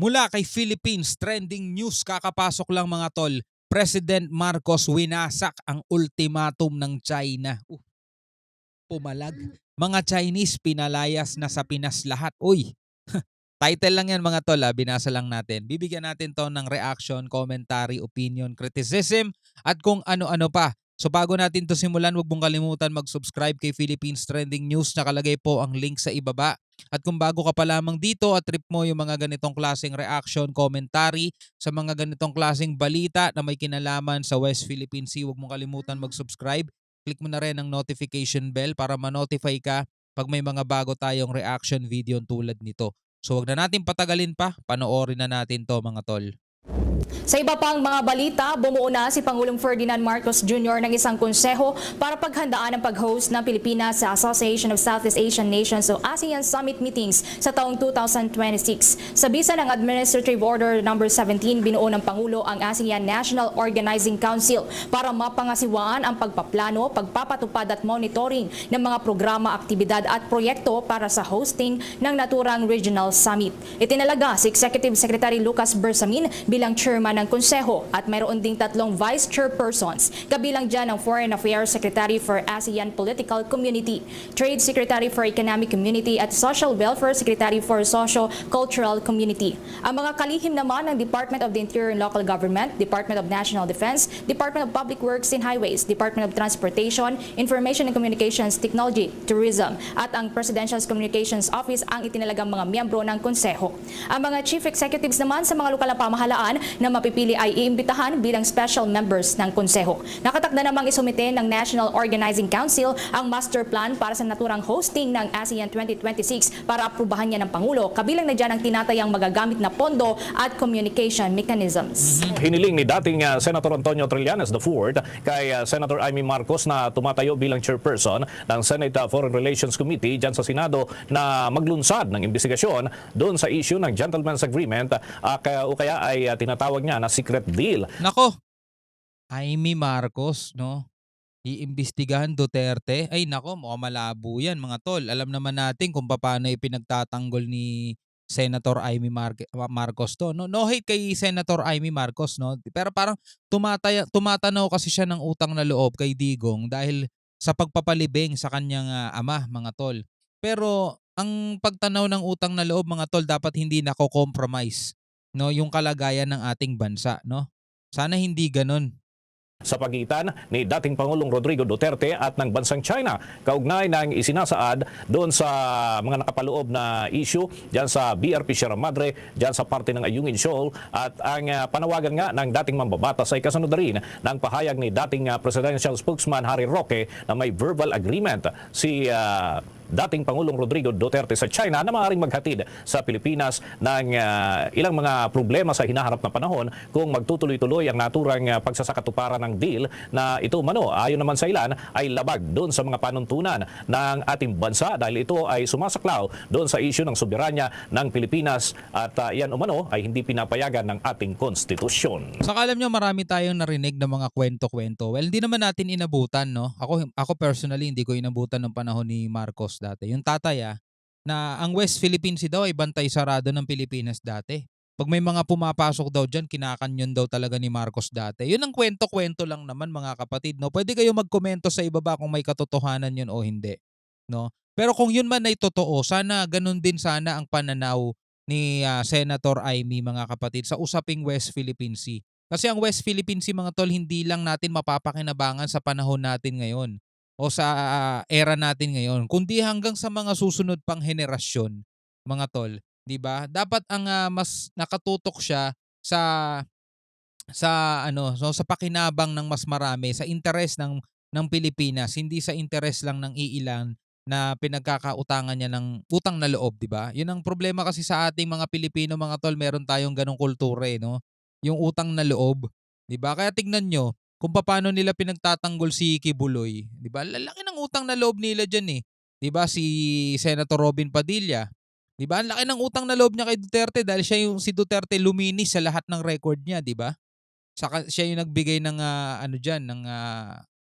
Mula kay Philippines, trending news kakapasok lang mga tol. President Marcos winasak ang ultimatum ng China. Pumalag. Mga Chinese pinalayas na sa Pinas lahat. Uy, title lang yan mga tol, binasa lang natin. Bibigyan natin to ng reaction, commentary, opinion, criticism, at kung ano-ano pa. So bago natin to simulan, huwag mong kalimutan mag-subscribe kay Philippines Trending News. Nakalagay po ang link sa ibaba. At kung bago ka pa lamang dito at trip mo yung mga ganitong klaseng reaction, commentary, sa mga ganitong klaseng balita na may kinalaman sa West Philippine Sea, huwag mong kalimutan mag-subscribe. Click mo na rin ang notification bell para ma-notify ka pag may mga bago tayong reaction video tulad nito. So wag na natin patagalin pa, panoorin na natin to mga tol. Sa iba pang mga balita, bumuo na si Pangulong Ferdinand Marcos Jr. ng isang konseho para paghandaan ang pag-host ng Pilipinas sa Association of Southeast Asian Nations o ASEAN Summit Meetings sa taong 2026. Sa bisa ng Administrative Order No. 17, binuo ng Pangulo ang ASEAN National Organizing Council para mapangasiwaan ang pagpaplano, pagpapatupad at monitoring ng mga programa, aktibidad at proyekto para sa hosting ng naturang Regional Summit. Itinalaga si Executive Secretary Lucas Bersamin bilang chairman ng konseho at mayroon ding 3 vice chairpersons, kabilang dyan ang Foreign Affairs Secretary for ASEAN Political Community, Trade Secretary for Economic Community at Social Welfare Secretary for Socio-Cultural Community. Ang mga kalihim naman ng Department of the Interior and Local Government, Department of National Defense, Department of Public Works and Highways, Department of Transportation, Information and Communications Technology, Tourism at ang Presidential Communications Office ang itinalagang mga miyembro ng konseho. Ang mga chief executives naman sa mga lokal na pamahalaan na mapipili ay iimbitahan bilang special members ng konseho. Nakatakda namang isumite ng National Organizing Council ang master plan para sa naturang hosting ng ASEAN 2026 para aprubahan niya ng Pangulo. Kabilang na dyan ang tinatayang magagamit na pondo at communication mechanisms. Hiniling ni dating Senator Antonio Trillanes IV kay Senator Amy Marcos na tumatayo bilang chairperson ng Senate Foreign Relations Committee dyan sa Senado na maglunsad ng investigasyon doon sa issue ng Gentleman's Agreement o kaya ay tinatawag niya na secret deal. Nako, Amy Marcos, no? Iimbestigahan Duterte. Ay nako, mukhang malabo yan mga tol. Alam naman natin kung paano ipinagtatanggol ni Senator Amy Marcos to. No, no hate kay Senator Amy Marcos, no? Pero parang tumatanaw kasi siya ng utang na loob kay Digong dahil sa pagpapalibing sa kanyang ama, mga tol. Pero ang pagtanaw ng utang na loob mga tol dapat hindi nako-compromise, no, yung kalagayan ng ating bansa, no? Sana hindi ganoon. Sa pagitan ni dating Pangulong Rodrigo Duterte at ng bansang China, kaugnay ng isinasaad doon sa mga nakapaloob na issue dyan sa BRP Sierra Madre, dyan sa parte ng Ayungin Shoal, at ang panawagan nga ng dating mambabatas ay kasunod rin ng pahayag ni dating Presidential Spokesman Harry Roque na may verbal agreement si dating Pangulong Rodrigo Duterte sa China na maaaring maghatid sa Pilipinas ng ilang mga problema sa hinaharap na panahon kung magtutuloy-tuloy ang naturang pagsasakatuparan ng deal na ito umano, ayon naman sa ilan, ay labag doon sa mga panuntunan ng ating bansa dahil ito ay sumasaklaw doon sa issue ng soberanya ng Pilipinas at yan umano ay hindi pinapayagan ng ating konstitusyon. Saka alam nyo, marami tayong narinig ng mga kwento-kwento. Well, hindi naman natin inabutan, no? Ako personally, hindi ko inabutan ng panahon ni Marcos dati. Yung tatay na ang West Philippine Sea daw ay bantay sarado ng Pilipinas dati. Pag may mga pumapasok daw dyan, kinakanyon daw talaga ni Marcos dati. Yun ang kwento-kwento lang naman mga kapatid, no? Pwede kayo magkomento sa ibaba kung may katotohanan yun o hindi, no? Pero kung yun man ay totoo, sana ganun din sana ang pananaw ni Senator Amy, mga kapatid, sa usaping West Philippine Sea. Kasi ang West Philippine Sea, mga tol, hindi lang natin mapapakinabangan sa panahon natin ngayon o sa era natin ngayon, kundi hanggang sa mga susunod pang henerasyon, mga tol, 'di ba? Dapat ang mas nakatutok siya sa sa pakinabang ng mas marami, sa interes ng Pilipinas, hindi sa interes lang ng iilan na pinagkakautangan niya ng utang na loob, 'di ba? 'Yun ang problema kasi sa ating mga Pilipino, mga tol, meron tayong ganong kultura, no? Yung utang na loob, 'di ba? Kaya tignan nyo kung paano nila pinagtatanggol si Kibuloy, 'di ba? Lalaki ng utang na loob nila diyan, eh. 'Di ba si Senator Robin Padilla, 'di ba? Ang laki ng utang na loob niya kay Duterte dahil si Duterte luminis sa lahat ng record niya, 'di ba? Saka siya yung nagbigay ng ano diyan ng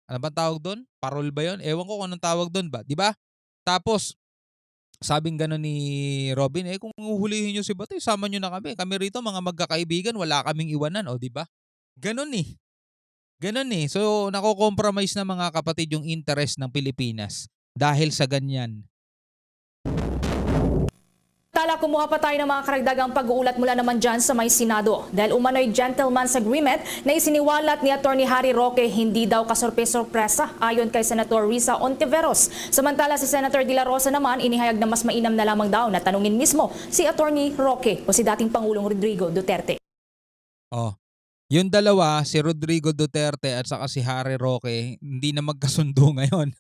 ano bang tawag doon? Parol ba 'yon? Ewan ko kung anong tawag doon ba, 'di ba? Tapos Sabing gano'n ni Robin, eh, kung huhulihin niyo si Batoy sama niyo na kami. Kami rito mga magkakaibigan wala kaming iwanan, oh, 'di ba? Gano'n, eh, gano'n, eh. So, nako-compromise na mga kapatid yung interest ng Pilipinas dahil sa ganyan. Tala, kumuha pa tayo ng mga karagdagang pag-uulat mula naman dyan sa may Senado. Dahil umano'y gentleman's agreement na isiniwalat ni Atty. Harry Roque, hindi daw kasorpresa ayon kay Senator Risa Ontiveros. Samantala si Senator De La Rosa naman inihayag na mas mainam na lamang daw na tanungin mismo si Atty. Roque o si dating Pangulong Rodrigo Duterte. Oh, yung dalawa, si Rodrigo Duterte at saka si Harry Roque, hindi na magkasundo ngayon.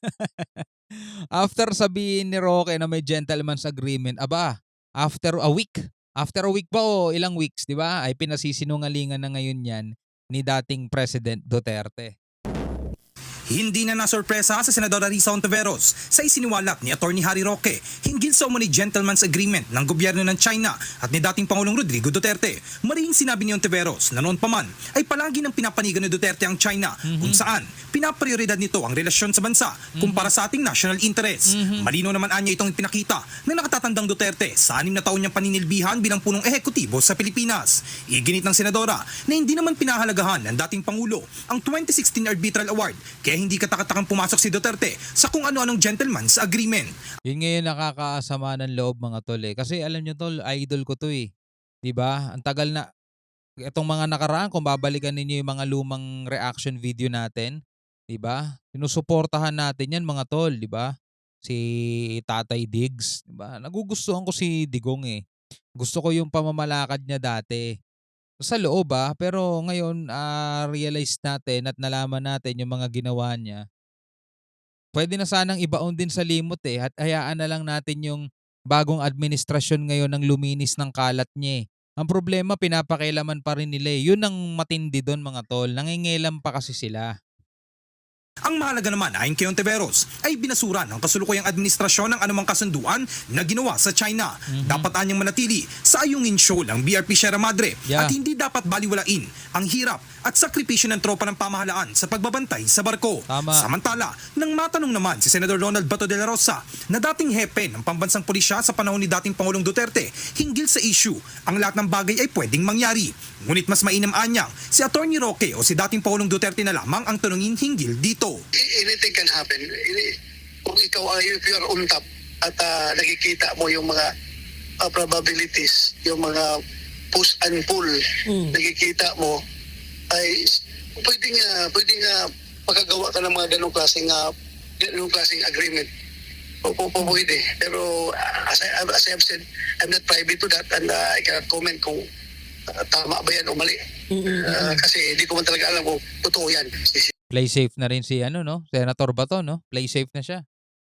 After sabihin ni Roque na may gentleman's agreement, aba, after a week ba o ilang weeks, 'di ba? Ay pinasisinungalingan na ngayon 'yan ni dating President Duterte. Hindi na nasorpresa sa Senadora Risa Ontiveros sa isiniwalat ni Atty. Harry Roque hinggil sa umano'y gentleman's agreement ng gobyerno ng China at ni dating Pangulong Rodrigo Duterte. Maring sinabi ni Ontiveros na noon pa man ay palagi nang pinapanigan ni Duterte ang China kung saan pinaprioridad nito ang relasyon sa bansa kumpara sa ating national interest. Malino naman anya itong pinakita ng nakatatandang Duterte sa 6 na taon niyang paninilbihan bilang punong ehekutibo sa Pilipinas. Iginit ng Senadora na hindi naman pinahalagahan ng dating Pangulo ang 2016 Arbitral Award kaya hindi katakatakang pumasok si Duterte sa kung ano-anong gentleman's agreement. Yun ngayon nakakasama ng loob mga tol eh. Kasi alam nyo tol, idol ko to eh. 'Di ba? Ang tagal na itong mga nakaraan kung babalikan ninyo yung mga lumang reaction video natin, 'di ba? Sinusuportahan natin 'yan mga tol, 'di ba? Si Tatay Diggs, 'di ba? Nagugustuhan ko si Digong eh. Gusto ko yung pamamalakad niya dati. Sa loob pero ngayon realize natin at nalaman natin yung mga ginawa niya. Puwede na sanang ibaon din sa limot eh at hayaan na lang natin yung bagong administrasyon ngayon ang luminis ng kalat niya eh. Ang problema pinapakialaman pa rin nila eh. Yun ang matindi do'n mga tol, nangingialam pa kasi sila. Ang mahalaga naman ayon kay Ontiveros ay binasura ng kasulukuyang administrasyon ng anumang kasunduan na ginawa sa China. Dapat anyang manatili sa ayungin show ng BRP Sierra Madre Yeah. at hindi dapat baliwalain ang hirap at sakripisyo ng tropa ng pamahalaan sa pagbabantay sa barko. Tama. Samantala, nang matanong naman si Senador Ronald Bato de la Rosa na dating hepe ng pambansang pulisya sa panahon ni dating Pangulong Duterte hinggil sa issue, ang lahat ng bagay ay pwedeng mangyari. Ngunit mas mainam anyang si Atty. Roque o si dating Pangulong Duterte na lamang ang tanungin hinggil dito. Anything can happen. Kung ikaw ay if you are on top at nakikita mo yung mga probabilities, yung mga push and pull, nakikita mo, ay pwedeng makagawa ka ng mga ganong klaseng agreement. Pwede. Pero as I have said, I'm not privy to that and I cannot comment kung tama ba yan o mali. Kasi hindi ko man talaga alam kung totoo yan. Play safe na rin si Senator Bato 'no, play safe na siya.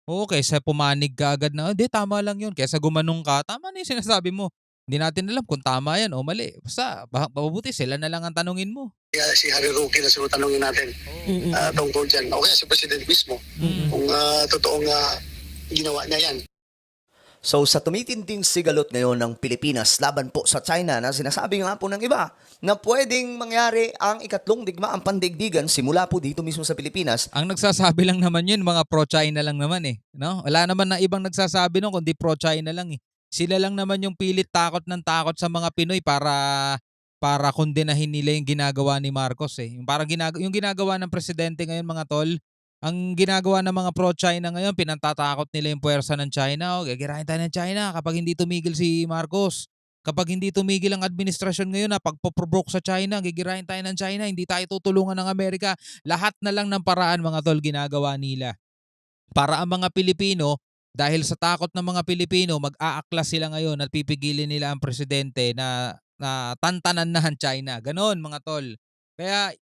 Oo, kaysa pumanig ka agad na, "Hindi tama lang 'yun." Kaysa gumanong ka, tama na 'yung sinasabi mo. Hindi natin alam kung tama 'yan o mali. Basta mabuti sila na lang ang tanungin mo. Kaya si Harry Roque na sinutanongin natin tungkol dyan. O kaya si President mismo kung totoong ginawa niya yan. So sa tumitinding sigalot ngayon ng Pilipinas laban po sa China na sinasabi nga po ng iba na pwedeng mangyari ang ikatlong digmaang pandaigdigan simula po dito mismo sa Pilipinas. Ang nagsasabi lang naman 'yun, mga pro-China lang naman eh, 'no? Wala naman na ibang nagsasabi nun kundi pro-China lang eh. Sila lang naman yung pilit takot ng takot sa mga Pinoy para kondenahin nila yung ginagawa ni Marcos eh. Yung parang yung ginagawa ng presidente ngayon mga tol, ang ginagawa ng mga pro-China ngayon, pinantatakot nila yung puwersa ng China. O, gagirahin tayo ng China kapag hindi tumigil si Marcos. Kapag hindi tumigil ang administrasyon ngayon na pagpoprovoke sa China, gagirahin tayo ng China, hindi tayo tutulungan ng Amerika. Lahat na lang ng paraan mga tol ginagawa nila. Para ang mga Pilipino, dahil sa takot ng mga Pilipino, mag-aaklas sila ngayon at pipigilin nila ang presidente na tantanan na ang China. Ganon mga tol. Kaya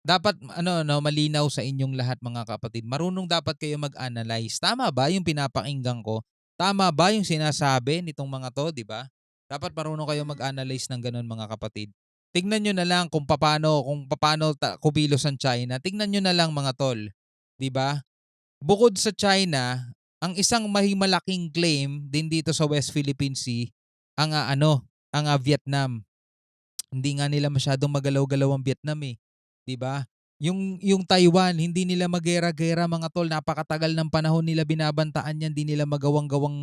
dapat malinaw sa inyong lahat mga kapatid. Marunong dapat kayo mag-analyze. Tama ba yung pinapakinggan ko? Tama ba yung sinasabi nitong mga to, di ba? Dapat marunong kayo mag-analyze ng ganun mga kapatid. Tignan nyo na lang kung paano kumilos ang China. Tignan nyo na lang mga tol, di ba? Bukod sa China, ang isang malaking claim din dito sa West Philippine Sea ang Vietnam. Hindi nga nila masyadong magalaw-galaw ang Vietnam eh. 'Di ba? Yung Taiwan, hindi nila magera-gera mga tol, napakatagal ng panahon nila binabantaan yan, hindi nila magawang-gawang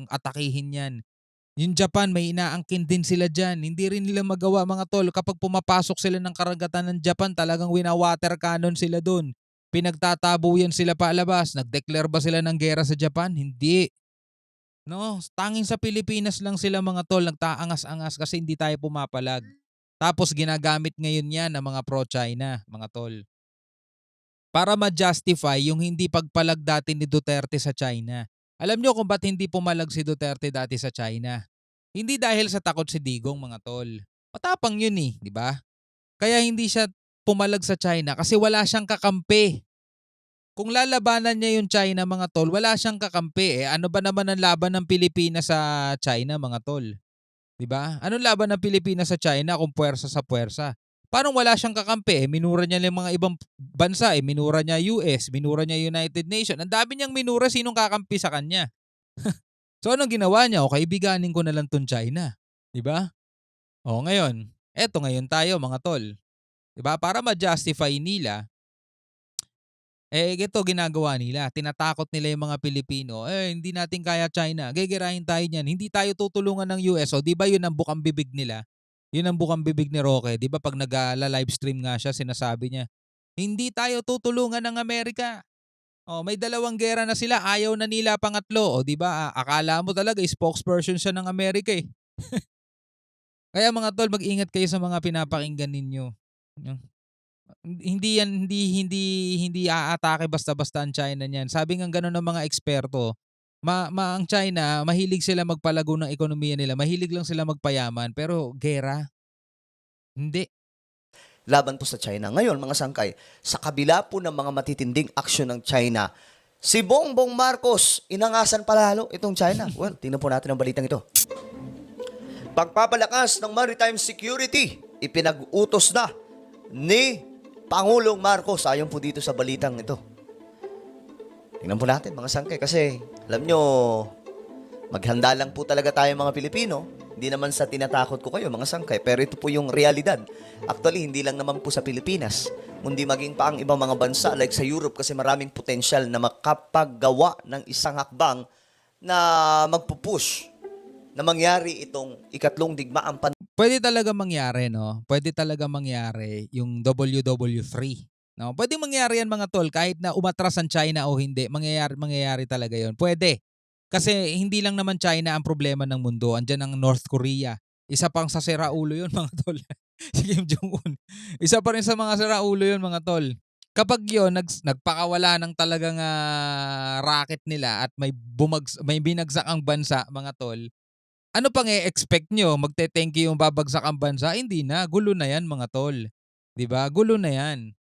atakihin yan. Yung Japan, may inaangkin din sila dyan. Hindi rin nila magawa mga tol. Kapag pumapasok sila ng karagatan ng Japan, talagang wina-water cannon sila dun. Pinagtatabo yan sila palabas. Nag-declare ba sila ng gera sa Japan? Hindi. No, tanging sa Pilipinas lang sila mga tol nagtaangas-angas kasi hindi tayo pumapalag. Tapos ginagamit ngayon yan ng mga pro-China, mga tol. Para ma-justify yung hindi pagpalag dati ni Duterte sa China. Alam nyo kung ba't hindi pumalag si Duterte dati sa China? Hindi dahil sa takot si Digong, mga tol. Matapang yun eh, di ba? Kaya hindi siya pumalag sa China kasi wala siyang kakampi. Kung lalabanan niya yung China, mga tol, wala siyang kakampi. Ano ba naman ang laban ng Pilipinas sa China, mga tol? 'Di ba? Anong laban ng Pilipinas sa China kung puwersa sa puwersa? Parang wala siyang kakampi. Minura niya yung mga ibang bansa. Minura niya US, minura niya United Nations. Ang dami niyang minura, sinong kakampi sa kanya? So anong ginawa niya? O kaibiganin ko na lang tong China. 'Di ba? O ngayon, eto ngayon tayo, mga tol. 'Di ba? Para ma-justify nila, ito ginagawa nila. Tinatakot nila yung mga Pilipino. Hindi natin kaya China. Gegerahin tayo niyan. Hindi tayo tutulungan ng US. O, di ba yun ang bukang bibig nila? Yun ang bukang bibig ni Roque. Di ba pag nag-livestream nga siya, sinasabi niya, hindi tayo tutulungan ng Amerika. O, may dalawang gera na sila. Ayaw na nila pangatlo. O, di ba? Akala mo talaga, spokesperson siya ng Amerika eh. Kaya mga tol, mag-ingat kayo sa mga pinapakinggan ninyo. Hindi aatake basta-basta ang China niyan. Sabi nga gano'n ng mga eksperto, ang China, mahilig sila magpalago ng ekonomiya nila, mahilig lang sila magpayaman, pero gera, hindi. Laban po sa China. Ngayon, mga sangkay, sa kabila po ng mga matitinding aksyon ng China, si Bongbong Marcos, inangasan palalo itong China. Well, tingnan po natin ang balitang ito. Pagpapalakas ng maritime security, ipinag-utos na ni Pangulong Marcos, ayon po dito sa balitang ito. Tingnan po natin mga sangkay kasi alam nyo, maghanda lang po talaga tayo mga Pilipino. Hindi naman sa tinatakot ko kayo mga sangkay, pero ito po yung realidad. Actually, hindi lang naman po sa Pilipinas, kundi maging pa ang ibang mga bansa like sa Europe kasi maraming potensyal na makapaggawa ng isang hakbang na magpupush na mangyari itong ikatlong digmaang Pwede talaga mangyari, no? Pwede talaga mangyari yung WW3. No? Pwede mangyari yan mga tol kahit na umatras ang China o hindi. Mangyayari talaga yon. Pwede. Kasi hindi lang naman China ang problema ng mundo. Andiyan ang North Korea. Isa pang sa siraulo yun mga tol. Si Kim Jong-un. Isa pa rin sa mga siraulo yun mga tol. Kapag yun, nagpakawala ng talagang racket nila at may binagsak ang bansa mga tol, ano pang i-expect nyo? Magte-thank you yung babagsak ang bansa? Hindi na. Gulo na yan mga tol. 'Di ba? Gulo na yan.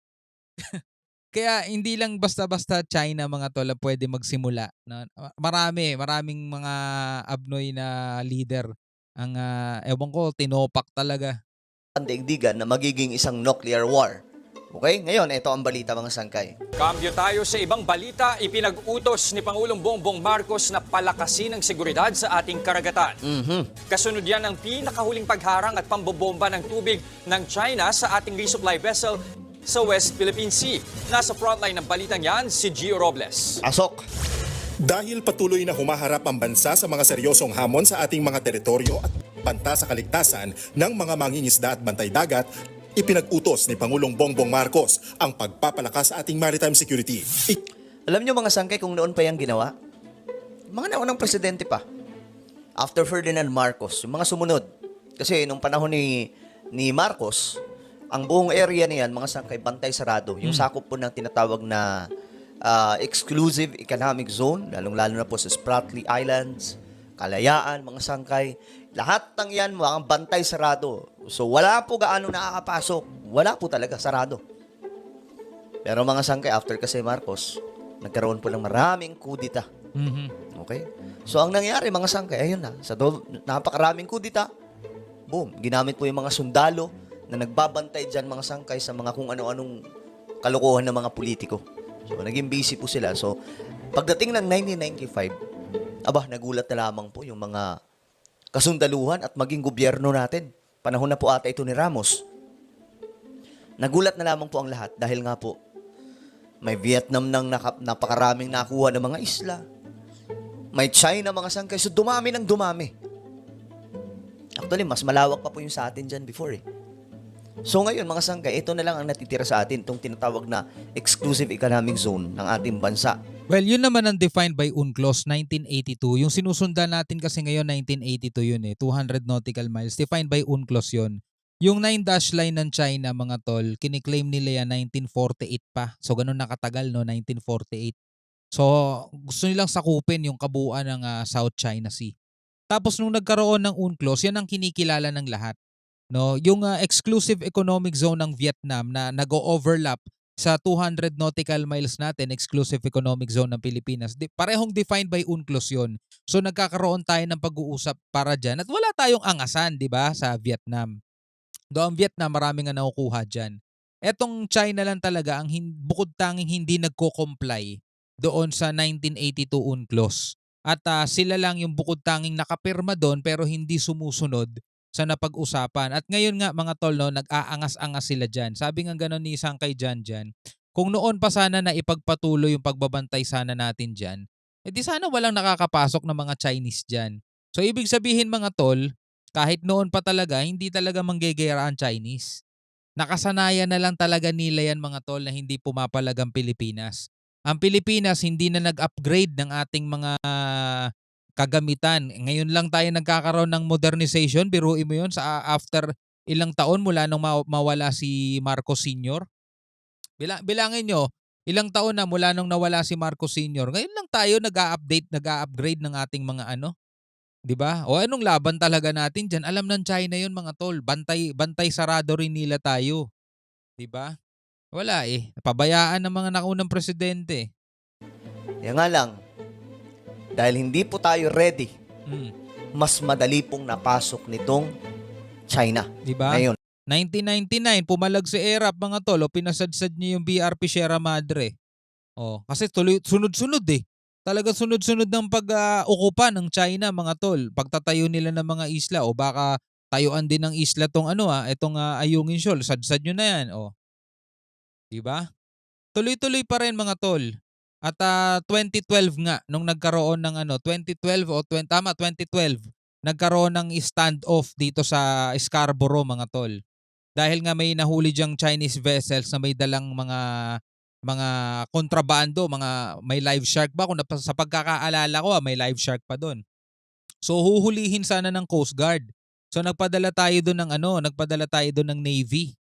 Kaya hindi lang basta-basta China mga tol ang pwede magsimula. Maraming mga abnoy na leader ang ewan ko, tinopak talaga. pandaigdigan na magiging isang nuclear war. Okay? Ngayon, ito ang balita mga sangkay. Kambyo tayo sa ibang balita, ipinag-utos ni Pangulong Bongbong Marcos na palakasin ang seguridad sa ating karagatan. Kasunod yan ang pinakahuling pagharang at pambobomba ng tubig ng China sa ating resupply vessel sa West Philippine Sea. Nasa frontline ng balitang yan, si Gio Robles. Asok. Dahil patuloy na humaharap ang bansa sa mga seryosong hamon sa ating mga teritoryo at banta sa kaligtasan ng mga mangingisda at bantay dagat, ipinag-utos ni Pangulong Bongbong Marcos ang pagpapalakas sa ating maritime security. Alam nyo mga sangkay kung noon pa yung ginawa? Mga naunang presidente pa. After Ferdinand Marcos, yung mga sumunod. Kasi nung panahon ni Marcos, ang buong area niyan, mga sangkay, bantay sarado. Yung sakop po ng tinatawag na exclusive economic zone, lalong-lalo na po sa Spratly Islands, Kalayaan, mga sangkay. Lahat ng yan, mga bantay sarado. So, wala po gaano nakakapasok. Wala po talaga, sarado. Pero mga sangkay, after kasi Marcos, nagkaroon po ng maraming kudita. Okay? So, ang nangyari, mga sangkay, ayun na. Sa napakaraming kudita, boom, ginamit po yung mga sundalo na nagbabantay dyan, mga sangkay, sa mga kung ano-anong kalokohan ng mga politiko. So, naging busy po sila. So, pagdating ng 1995, nagulat na lamang po yung mga kasundaluhan at maging gobyerno natin. Panahon na po ata ito ni Ramos. Nagulat na lamang po ang lahat dahil nga po may Vietnam nang napakaraming nakuha ng mga isla. May China mga sangkay. So dumami ng dumami. Actually, mas malawak pa po yung sa atin dyan before eh. So ngayon mga sangkay, ito na lang ang natitira sa atin, itong tinatawag na exclusive economic zone ng ating bansa. Well, yun naman ang defined by UNCLOS 1982. Yung sinusundan natin kasi ngayon 1982 yun eh, 200 nautical miles. Defined by UNCLOS yun. Yung 9 dash line ng China mga tol, kiniklaim nila yan 1948 pa. So ganun nakatagal no, 1948. So gusto nilang sakupin yung kabuuan ng South China Sea. Tapos nung nagkaroon ng UNCLOS, yan ang kinikilala ng lahat. No, yung exclusive economic zone ng Vietnam na nag-overlap sa 200 nautical miles natin, exclusive economic zone ng Pilipinas. Parehong defined by UNCLOS 'yon. So nagkakaroon tayo ng pag-uusap para diyan at wala tayong angasan, 'di ba, sa Vietnam. Do ang Vietnam marami nga nakukuha diyan. Etong China lang talaga ang bukod tanging hindi nagko-comply doon sa 1982 UNCLOS. At sila lang yung bukod tanging nakapirma doon pero hindi sumusunod sa napag-usapan. At ngayon nga mga tol, no, nag-aangas-angas sila dyan. Sabi nga gano'n ni Sangkay Janjan, kung noon pa sana na ipagpatuloy yung pagbabantay sana natin dyan, edi sana walang nakakapasok na mga Chinese dyan. So ibig sabihin mga tol, kahit noon pa talaga, hindi talaga manggegera ang Chinese. Nakasanayan na lang talaga nila yan mga tol na hindi pumapalag ang Pilipinas. Ang Pilipinas hindi na nag-upgrade ng ating mga kagamitan. Ngayon lang tayo nagkakaroon ng modernization. Biruin mo yun sa after ilang taon mula nung mawala si Marcos Sr. Bilangin nyo, ilang taon na mula nung nawala si Marcos Sr. Ngayon lang tayo nag-a-update, nag-a-upgrade ng ating mga ano. 'Di ba? O anong laban talaga natin diyan? Alam ng China 'yon mga tol. Bantay sarado rin nila tayo. 'Di ba? Wala eh. Napabayaan ng mga naunang presidente. Kaya nga lang, dahil hindi po tayo ready, mas madali pong napasok nitong China. 'Di ba? Ngayon, 1999 pumalag si ERAP mga tol. O pinasadsad niyo yung BRP Sierra Madre. Oh, kasi tuloy sunod-sunod eh. Talaga sunod-sunod ng pag-okupa ng China mga tol. Pagtatayo nila ng mga isla o baka tayuan din ng isla tong itong Ayungin Shoal. Sadsad nyo na yan. Oh. 'Di ba? Tuloy-tuloy pa rin mga tol. At 2012 nga nung nagkaroon ng 2012 o 2012 nagkaroon ng standoff dito sa Scarborough mga tol. Dahil nga may nahuli diyang Chinese vessels na may dalang mga kontrabando, may live shark ba? Kung sa pagkakaalala ko, may live shark pa doon. So huhulihin sana ng Coast Guard. So nagpadala tayo doon ng Navy.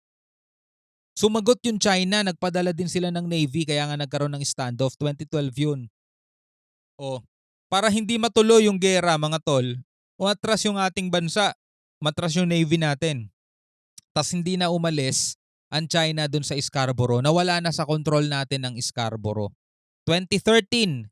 Sumagot yung China, nagpadala din sila ng Navy kaya nga nagkaroon ng standoff. 2012 yun. O, para hindi matuloy yung gera mga tol, umatras yung ating bansa, matras yung Navy natin. Tas hindi na umalis ang China dun sa Scarborough. Nawala na sa control natin ang Scarborough. 2013,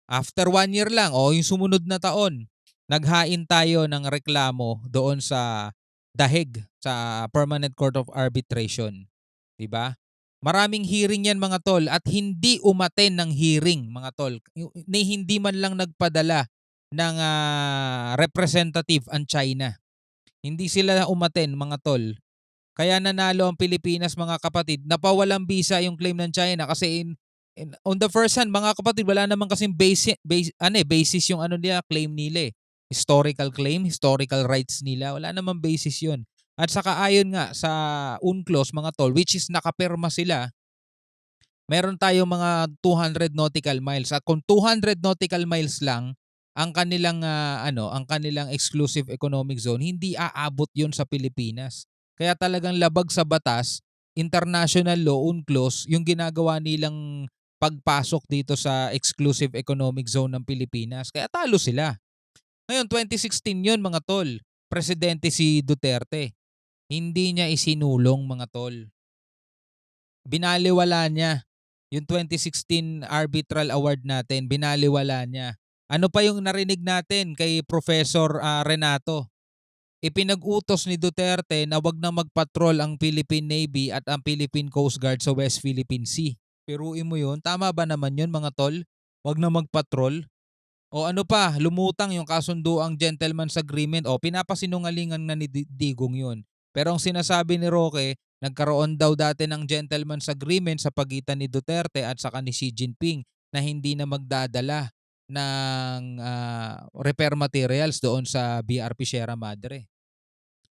after 1 year lang, yung sumunod na taon, naghain tayo ng reklamo doon sa The Hague, sa Permanent Court of Arbitration. Diba? Maraming hearing yan mga tol at hindi umaten ng hearing mga tol. Hindi man lang nagpadala ng representative ang China. Hindi sila umaten mga tol. Kaya nanalo ang Pilipinas mga kapatid. Napawalang bisa yung claim ng China kasi on the first hand mga kapatid wala naman kasing basis yung nila claim nila eh. Historical claim, historical rights nila. Wala namang basis yun. At saka ayon nga sa UNCLOS mga tol which is nakapirma sila. Meron tayong mga 200 nautical miles at kung 200 nautical miles lang ang kanilang ang kanilang exclusive economic zone, hindi aabot 'yon sa Pilipinas. Kaya talagang labag sa batas, international law, UNCLOS, yung ginagawa nilang pagpasok dito sa exclusive economic zone ng Pilipinas. Kaya talo sila. Ngayon, 2016 yun mga tol. Presidente si Duterte. Hindi niya isinulong mga tol. Binaliwala niya. Yung 2016 arbitral award natin, binaliwala niya. Ano pa yung narinig natin kay Professor Renato? Ipinag-utos ni Duterte na wag na magpatrol ang Philippine Navy at ang Philippine Coast Guard sa West Philippine Sea. Piruin mo yun. Tama ba naman yun mga tol? Wag na magpatrol. O ano pa, lumutang yung kasunduang gentleman's agreement. O pinapasinungalingan na ni Digong yun. Pero ang sinasabi ni Roque, nagkaroon daw dati ng gentleman's agreement sa pagitan ni Duterte at saka ni Xi Jinping na hindi na magdadala ng repair materials doon sa BRP Sierra Madre.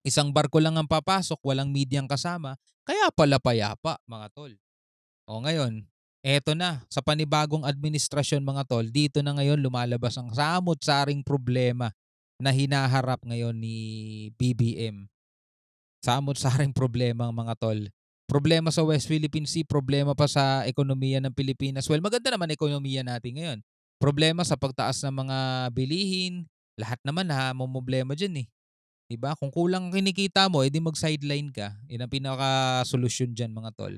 Isang barko lang ang papasok, walang medyang kasama, kaya pala payapa, mga tol. O ngayon, eto na, sa panibagong administrasyon mga tol, dito na ngayon lumalabas ang samot-saring problema na hinaharap ngayon ni BBM. Samot-saring problema mga tol. Problema sa West Philippine Sea, problema pa sa ekonomiya ng Pilipinas. Well, maganda naman ekonomiya natin ngayon. Problema sa pagtaas ng mga bilihin, lahat naman problema dyan eh. Diba? Kung kulang kinikita mo, edi mag-sideline ka. Yan ang pinaka-solusyon dyan mga tol.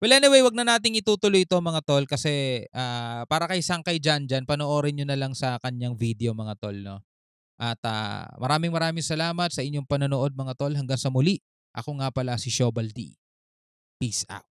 Well anyway, wag na nating itutuloy ito mga tol kasi para kay Sangkay Janjan, panoorin nyo na lang sa kanyang video mga tol. No? At maraming salamat sa inyong panonood mga tol. Hanggang sa muli, ako nga pala si Shobal D. Peace out.